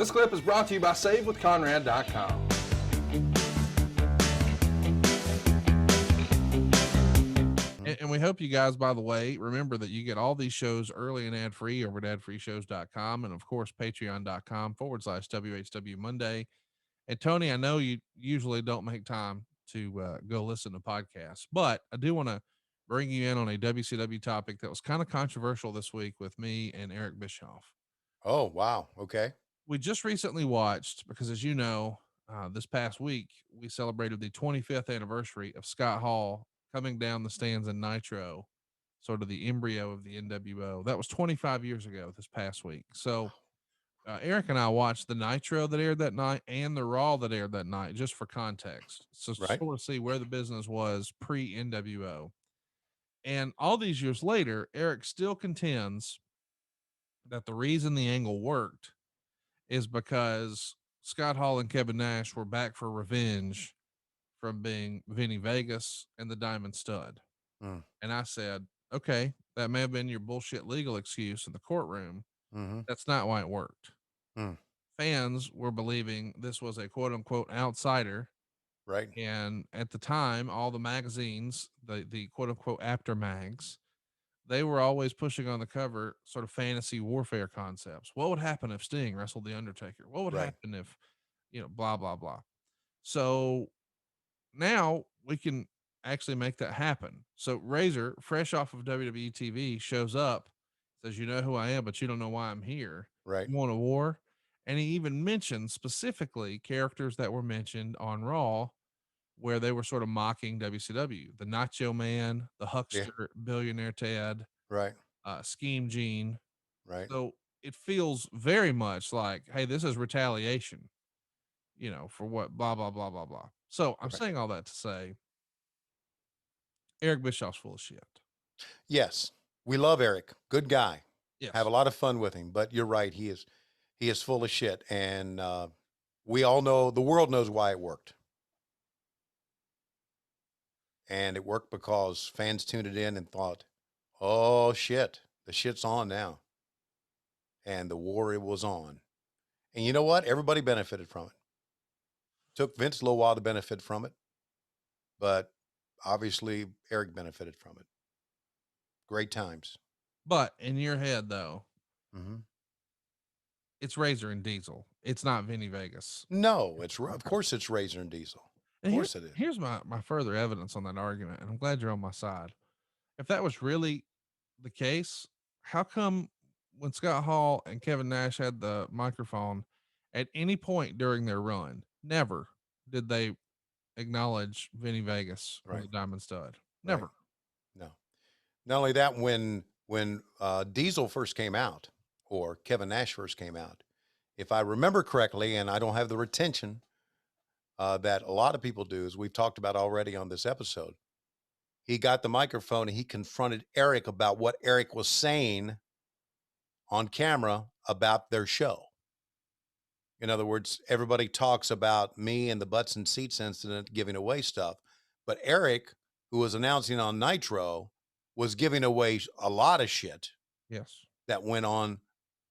This clip is brought to you by SaveWithConrad.com. And we hope you guys, by the way, remember that you get all these shows early and ad-free over at adfreeshows.com and, of course, patreon.com/WHW Monday. And, Tony, I know you usually don't make time to go listen to podcasts, but I do want to bring you in on a WCW topic that was kind of controversial this week with me and Eric Bischoff. Oh, wow. Okay. We just recently watched, because as you know, this past week, we celebrated the 25th anniversary of Scott Hall coming down the stands in Nitro, sort of the embryo of the NWO. That was 25 years ago this past week. So Eric and I watched the Nitro that aired that night and the Raw that aired that night, just for context. So sort of see where the business was pre-NWO. And all these years later, Eric still contends that the reason the angle worked is because Scott Hall and Kevin Nash were back for revenge from being Vinny Vegas and the Diamond Stud. And I said, okay, that may have been your bullshit legal excuse in the courtroom. That's not why it worked. Fans were believing this was a quote unquote outsider. Right. And at the time, all the magazines, the quote unquote after mags, they were always pushing on the cover sort of fantasy warfare concepts. What would happen if Sting wrestled the Undertaker? What would happen if, blah, blah, blah. So now we can actually make that happen. So Razor, fresh off of WWE TV, shows up, says, you know who I am, but you don't know why I'm here. Right. You want a war? And he even mentioned specifically characters that were mentioned on Raw where they were sort of mocking WCW. The Nacho Man, the Huckster, Billionaire Ted, right, Scheme Gene. Right. So it feels very much like, hey, this is retaliation, for what, blah, blah, blah, blah, blah. So I'm saying all that to say Eric Bischoff's full of shit. Yes. We love Eric. Good guy. Yes. Have a lot of fun with him, but you're right. He is full of shit. And we all know, the world knows why it worked. And it worked because fans tuned it in and thought, oh shit, the shit's on now. And the war was on. And you know what? Everybody benefited from it. Took Vince a little while to benefit from it, but obviously Eric benefited from it. Great times. But in your head though, it's Razor and Diesel. It's not Vinny Vegas. No, of course it's Razor and Diesel. Of course it is. Here's my further evidence on that argument, and I'm glad you're on my side. If that was really the case, how come when Scott Hall and Kevin Nash had the microphone at any point during their run, never did they acknowledge Vinny Vegas or the Diamond Stud? Never. Right. No. Not only that, when Diesel first came out, or Kevin Nash first came out, if I remember correctly, and I don't have the retention that a lot of people do, as we've talked about already on this episode, he got the microphone and he confronted Eric about what Eric was saying on camera about their show. In other words, everybody talks about me and the butts and seats incident giving away stuff, but Eric, who was announcing on Nitro, was giving away a lot of shit. Yes. That went on,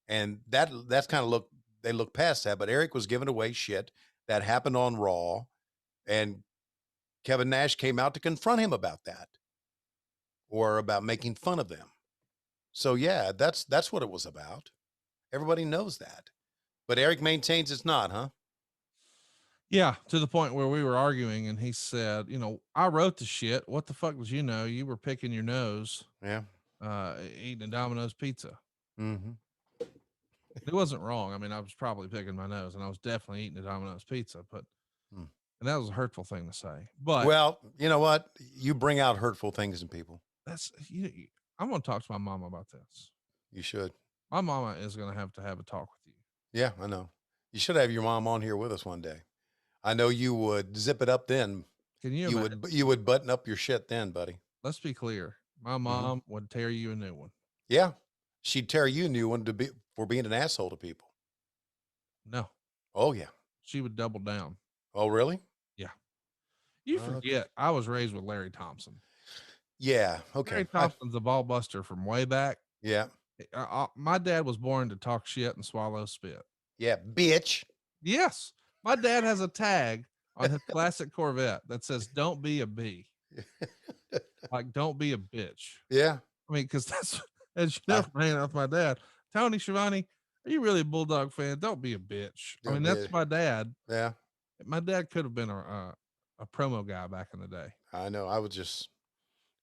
and that's kind of they look past that, but Eric was giving away shit that happened on Raw, and Kevin Nash came out to confront him about that, or about making fun of them. So yeah, that's what it was about. Everybody knows that, but Eric maintains it's not, huh? Yeah, to the point where we were arguing, and he said, I wrote the shit. What the fuck did you know? You were picking your nose. Yeah. Eating a Domino's pizza. Mm-hmm. It wasn't wrong. I mean, I was probably picking my nose, and I was definitely eating a Domino's pizza, but and that was a hurtful thing to say. But well, you know what? You bring out hurtful things in people. That's I'm going to talk to my mama about this. You should. My mama is going to have a talk with you. Yeah, I know. You should have your mom on here with us one day. I know you would zip it up then. Can you? You would button up your shit then, buddy. Let's be clear. My mom would tear you a new one. Yeah, she'd tear you a new one for being an asshole to people. No. Oh yeah. She would double down. Oh really? Yeah. You forget I was raised with Larry Thompson. Yeah. Okay. Larry Thompson's a ball buster from way back. Yeah. My dad was born to talk shit and swallow spit. Yeah, bitch. Yes. My dad has a tag on his classic Corvette that says, "Don't be a B." Like, don't be a bitch. Yeah. I mean, because that's, as you know, from hanging out with my dad, Tony Schiavone, are you really a Bulldog fan? Don't be a bitch. I mean, that's my dad. Yeah. My dad could have been a promo guy back in the day. I know. I was just,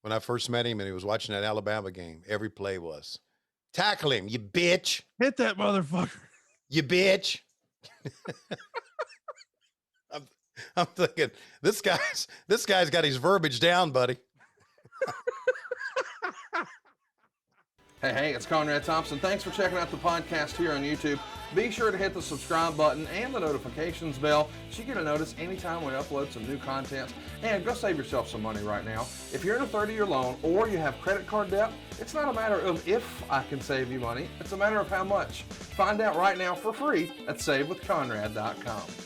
when I first met him and he was watching that Alabama game, every play was, tackle him, you bitch. Hit that motherfucker. You bitch. I'm thinking, this guy's got his verbiage down, buddy. Hey, it's Conrad Thompson. Thanks for checking out the podcast here on YouTube. Be sure to hit the subscribe button and the notifications bell so you get a notice anytime we upload some new content. And go save yourself some money right now. If you're in a 30-year loan or you have credit card debt, it's not a matter of if I can save you money. It's a matter of how much. Find out right now for free at SaveWithConrad.com.